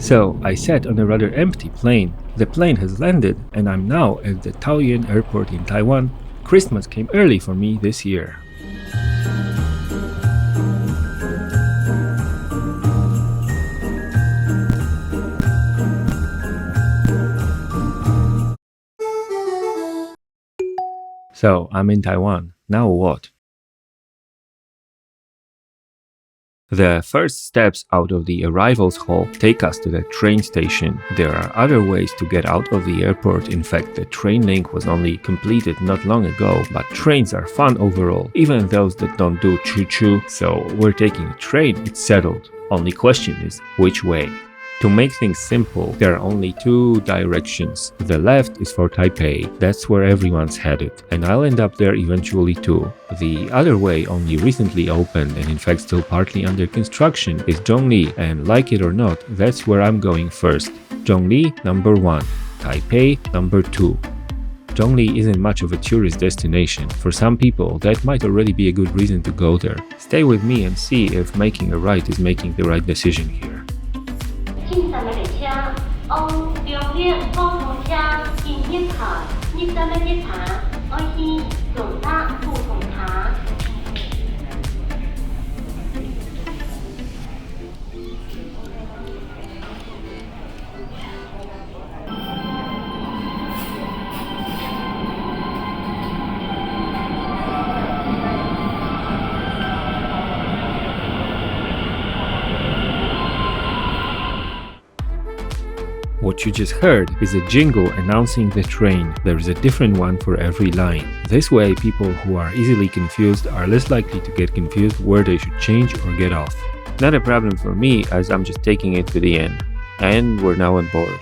So I sat on a rather empty plane. The plane has landed, and I'm now at the Taoyuan airport in Taiwan. Christmas came early for me this year. So I'm in Taiwan. Now what? The first steps out of the arrivals hall take us to the train station. There are other ways to get out of the airport. In fact, the train link was only completed not long ago, but trains are fun overall, even those that don't do choo-choo. So we're taking a train, it's settled. Only question is, which way? To make things simple, there are only two directions. The left is for Taipei, that's where everyone's headed, and I'll end up there eventually too. The other way only recently opened and in fact still partly under construction is Zhongli, and like it or not, that's where I'm going first. Zhongli number 1, Taipei number 2. Zhongli isn't much of a tourist destination. For some people, that might already be a good reason to go there. Stay with me and see if making a right is making the right decision here. 进站的列车往中立高速车进行卡，入站的列车爱去重大普通卡。 What you just heard is a jingle announcing the train. There is a different one for every line. This way, people who are easily confused are less likely to get confused where they should change or get off. Not a problem for me, as I'm just taking it to the end. And we're now on board.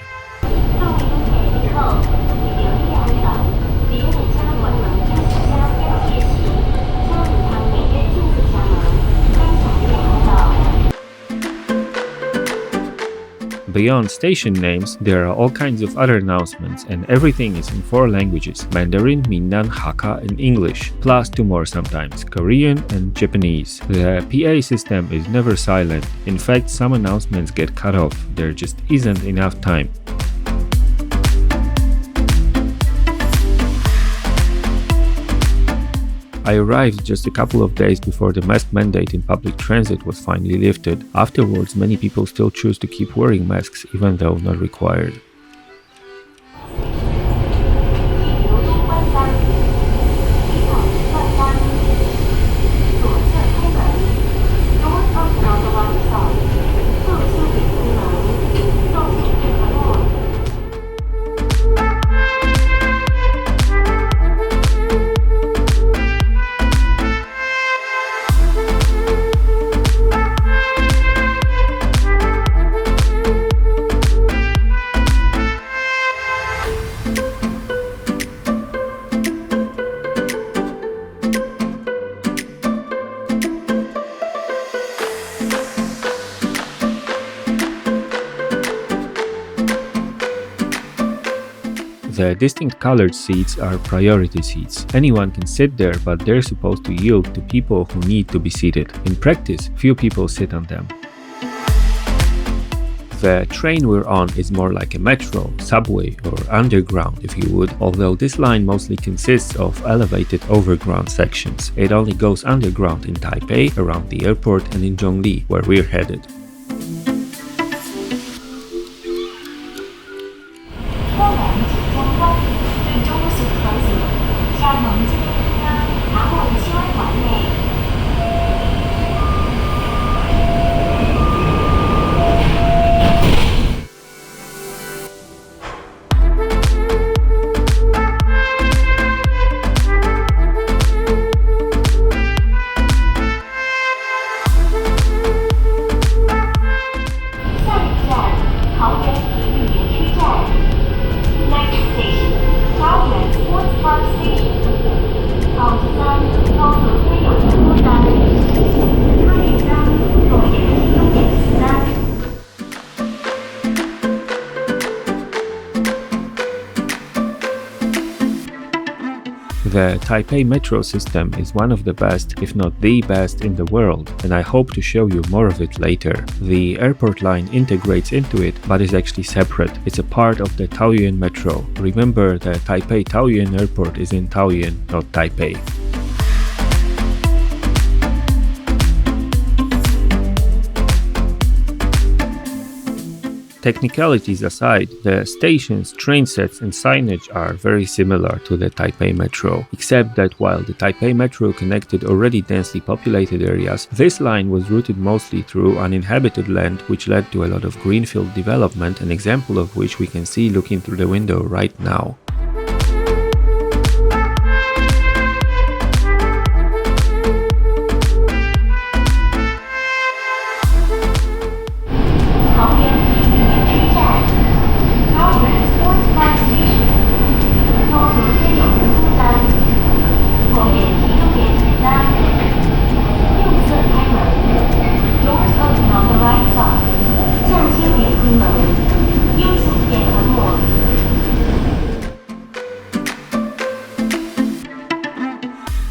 Beyond station names, there are all kinds of other announcements, and everything is in 4 languages: Mandarin, Minnan, Hakka, and English, plus 2 more sometimes, Korean and Japanese. The PA system is never silent. In fact, some announcements get cut off. There just isn't enough time. I arrived just a couple of days before the mask mandate in public transit was finally lifted. Afterwards, many people still choose to keep wearing masks even though not required. The distinct colored seats are priority seats. Anyone can sit there, but they're supposed to yield to people who need to be seated. In practice, few people sit on them. The train we're on is more like a metro, subway, or underground if you would, although this line mostly consists of elevated overground sections. It only goes underground in Taipei, around the airport, and in Zhongli, where we're headed. The Taipei metro system is one of the best, if not the best, in the world, and I hope to show you more of it later. The airport line integrates into it, but is actually separate. It's a part of the Taoyuan metro. Remember, the Taipei Taoyuan airport is in Taoyuan, not Taipei. Technicalities aside, the stations, train sets and signage are very similar to the Taipei Metro, except that while the Taipei Metro connected already densely populated areas, this line was routed mostly through uninhabited land, which led to a lot of greenfield development, an example of which we can see looking through the window right now.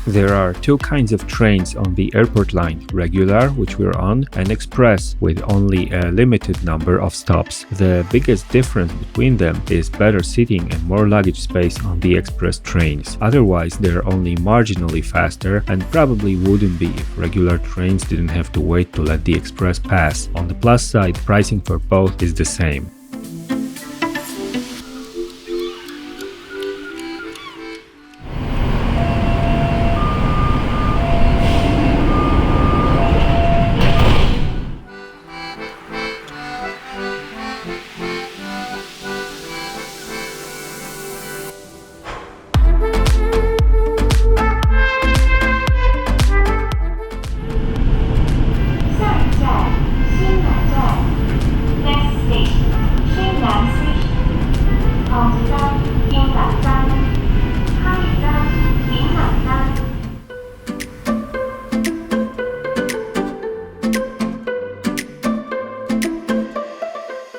There are two kinds of trains on the airport line, regular, which we're on, and express, with only a limited number of stops. The biggest difference between them is better seating and more luggage space on the express trains. Otherwise, they're only marginally faster and probably wouldn't be if regular trains didn't have to wait to let the express pass. On the plus side, pricing for both is the same.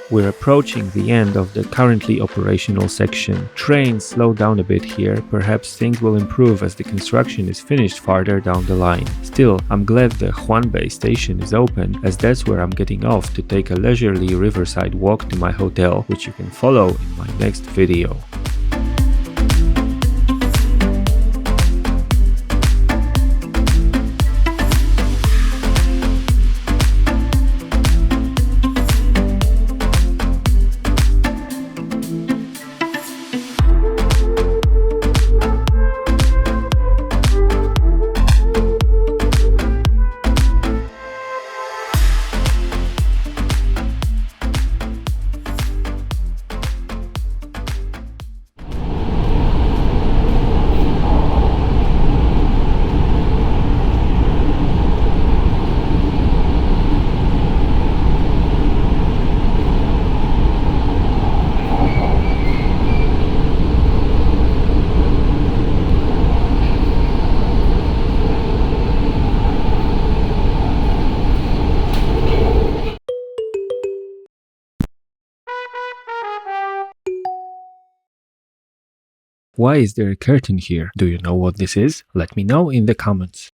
We're approaching the end of the currently operational section. Trains slow down a bit here, perhaps things will improve as the construction is finished farther down the line. Still, I'm glad the Huanbei station is open, as that's where I'm getting off to take a leisurely riverside walk to my hotel, which you can follow in my next video. Why is there a curtain here? Do you know what this is? Let me know in the comments.